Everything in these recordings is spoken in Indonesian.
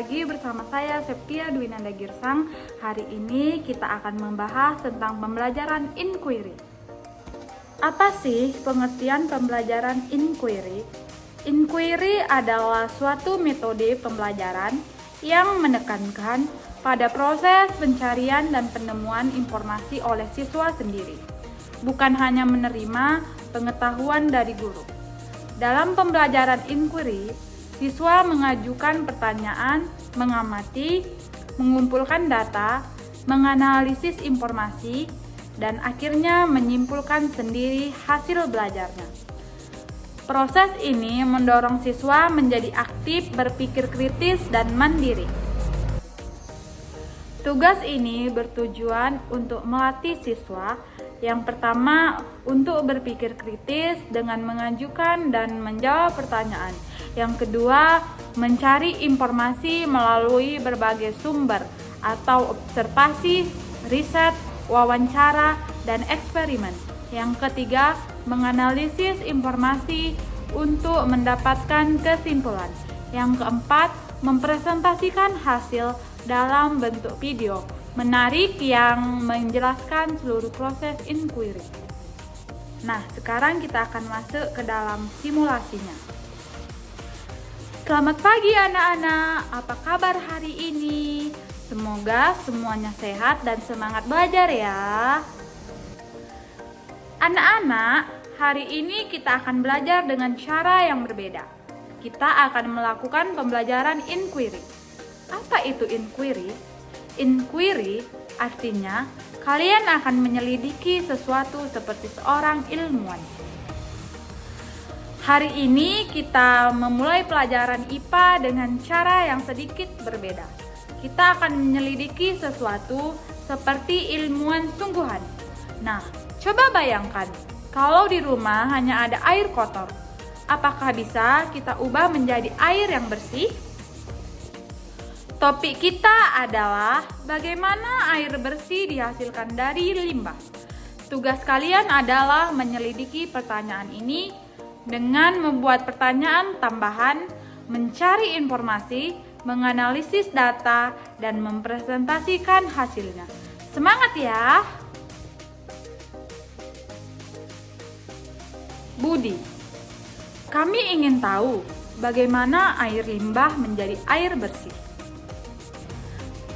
lagi bersama saya Septia Dwinanda Girsang. Hari ini kita akan membahas tentang pembelajaran inquiry. Apa sih pengertian pembelajaran inquiry? Inquiry adalah suatu metode pembelajaran yang menekankan pada proses pencarian dan penemuan informasi oleh siswa sendiri, bukan hanya menerima pengetahuan dari guru. Dalam pembelajaran inquiry, siswa mengajukan pertanyaan, mengamati, mengumpulkan data, menganalisis informasi, dan akhirnya menyimpulkan sendiri hasil belajarnya. Proses ini mendorong siswa menjadi aktif, berpikir kritis, dan mandiri. Tugas ini bertujuan untuk melatih siswa yang pertama untuk berpikir kritis dengan mengajukan dan menjawab pertanyaan. Yang kedua, mencari informasi melalui berbagai sumber atau observasi, riset, wawancara, dan eksperimen. Yang ketiga, menganalisis informasi untuk mendapatkan kesimpulan. Yang keempat, mempresentasikan hasil dalam bentuk video menarik yang menjelaskan seluruh proses inquiry. Nah, sekarang kita akan masuk ke dalam simulasinya. Selamat pagi anak-anak, apa kabar hari ini? Semoga semuanya sehat dan semangat belajar ya. Anak-anak, hari ini kita akan belajar dengan cara yang berbeda. Kita akan melakukan pembelajaran inquiry. Apa itu inquiry? Inquiry artinya kalian akan menyelidiki sesuatu seperti seorang ilmuwan. Hari ini kita memulai pelajaran IPA dengan cara yang sedikit berbeda. Kita akan menyelidiki sesuatu seperti ilmuwan sungguhan. Nah, coba bayangkan kalau di rumah hanya ada air kotor. Apakah bisa kita ubah menjadi air yang bersih? Topik kita adalah bagaimana air bersih dihasilkan dari limbah. Tugas kalian adalah menyelidiki pertanyaan ini dengan membuat pertanyaan tambahan, mencari informasi, menganalisis data, dan mempresentasikan hasilnya. Semangat ya! Budi, kami ingin tahu bagaimana air limbah menjadi air bersih.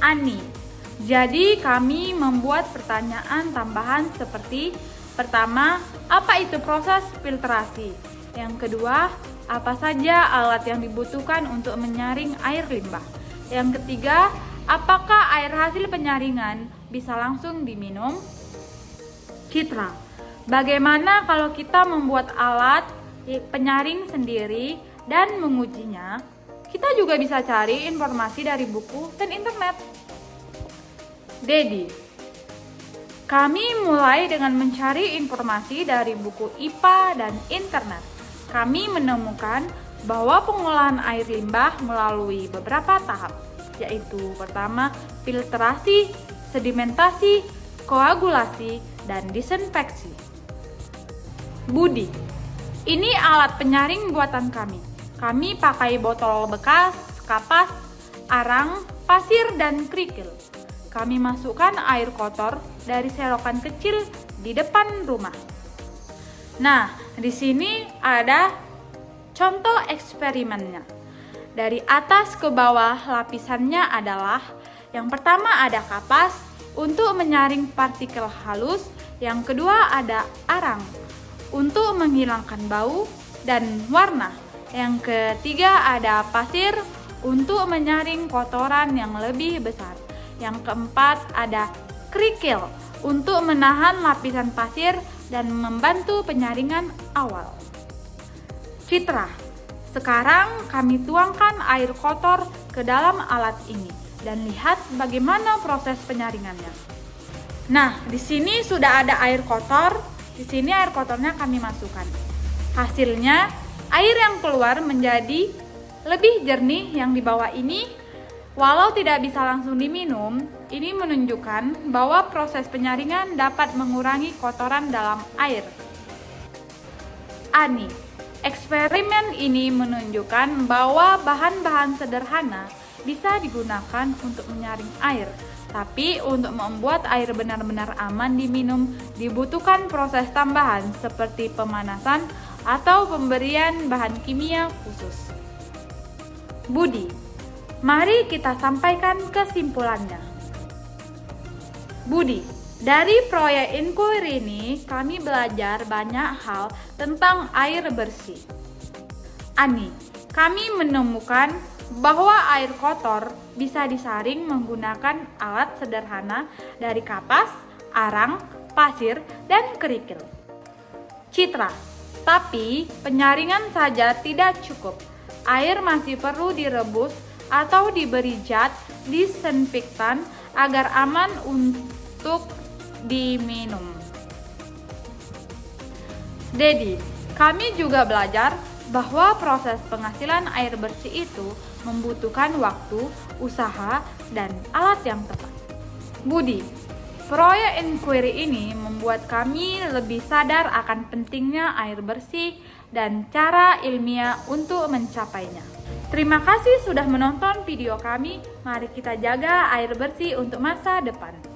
Ani, jadi kami membuat pertanyaan tambahan seperti pertama, apa itu proses filtrasi? Yang kedua, apa saja alat yang dibutuhkan untuk menyaring air limbah? Yang ketiga, apakah air hasil penyaringan bisa langsung diminum? Citra, bagaimana kalau kita membuat alat penyaring sendiri dan mengujinya? Kita juga bisa cari informasi dari buku dan internet. Dedi, kami mulai dengan mencari informasi dari buku IPA dan internet. Kami menemukan bahwa pengolahan air limbah melalui beberapa tahap, yaitu pertama, filtrasi, sedimentasi, koagulasi, dan disinfeksi. Budi, ini alat penyaring buatan kami. Kami pakai botol bekas, kapas, arang, pasir, dan kerikil. Kami masukkan air kotor dari selokan kecil di depan rumah. Nah, di sini ada contoh eksperimennya. Dari atas ke bawah lapisannya adalah yang pertama ada kapas untuk menyaring partikel halus, yang kedua ada arang untuk menghilangkan bau dan warna. Yang ketiga ada pasir untuk menyaring kotoran yang lebih besar. Yang keempat ada kerikil untuk menahan lapisan pasir dan membantu penyaringan awal. Citra, sekarang kami tuangkan air kotor ke dalam alat ini dan lihat bagaimana proses penyaringannya. Nah, di sini sudah ada air kotor. Di sini air kotornya kami masukkan. Hasilnya air yang keluar menjadi lebih jernih yang di bawah ini. Walau tidak bisa langsung diminum, ini menunjukkan bahwa proses penyaringan dapat mengurangi kotoran dalam air. Ani, eksperimen ini menunjukkan bahwa bahan-bahan sederhana bisa digunakan untuk menyaring air. Tapi untuk membuat air benar-benar aman diminum, dibutuhkan proses tambahan seperti pemanasan atau pemberian bahan kimia khusus. Budi, mari kita sampaikan kesimpulannya. Budi, dari proyek inquiry ini kami belajar banyak hal tentang air bersih. Ani, kami menemukan bahwa air kotor bisa disaring menggunakan alat sederhana dari kapas, arang, pasir, dan kerikil. Citra, tapi penyaringan saja tidak cukup. Air masih perlu direbus atau diberi zat disinfektan agar aman untuk diminum. Dedi, kami juga belajar bahwa proses penghasilan air bersih itu membutuhkan waktu, usaha, dan alat yang tepat. Budi, proyek inquiry ini membuat kami lebih sadar akan pentingnya air bersih dan cara ilmiah untuk mencapainya. Terima kasih sudah menonton video kami. Mari kita jaga air bersih untuk masa depan.